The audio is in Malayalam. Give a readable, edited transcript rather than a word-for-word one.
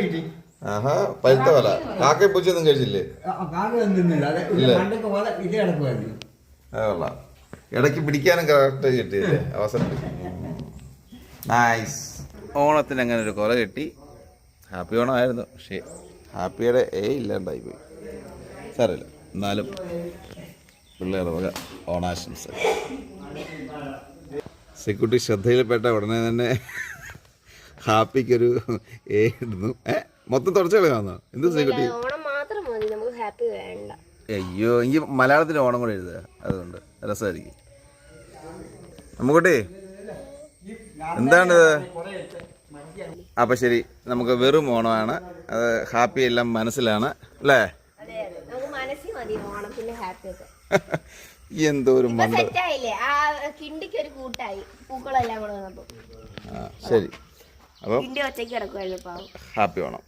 കിട്ടി ആഹാ പഴുത്ത പോലെ കാക്കയും പൂച്ചയൊന്നും കഴിച്ചില്ലേ? കൊള്ളാം. ഇടയ്ക്ക് പിടിക്കാനും കറക്റ്റ് കിട്ടിയില്ലേ അവസരം. നൈസ്. ഓണത്തിന് അങ്ങനെ ഒരു കൊല കിട്ടി. ഹാപ്പി ഓണമായിരുന്നു. പക്ഷേ ഹാപ്പിയുടെ ഇല്ലാണ്ടായി പോയി. സാരമില്ല, എന്നാലും പിള്ളേരുടെ വക ഓണാശംസ. സെക്യൂരിറ്റി ശ്രദ്ധയിൽപ്പെട്ട ഉടനെ തന്നെ ഹാപ്പിക്കൊരു ഇടുന്നു. മൊത്തം തുടച്ചു കളയാന്നോ? എന്ത് സെക്യൂരിറ്റി? അയ്യോ, എനിക്ക് മലയാളത്തിൽ ഓണം കൂടെ എഴുതുക, അതുകൊണ്ട് രസമായിരിക്കും. നമുക്കോട്ടെ എന്താണിത്? അപ്പം ശരി, നമുക്ക് വെറും ഓണമാണ്. അത് ഹാപ്പി എല്ലാം മനസ്സിലാണ് അല്ലേ? എന്തോ ഒരു മണ്ട. ശരി, അപ്പം ഹാപ്പി ഓണം.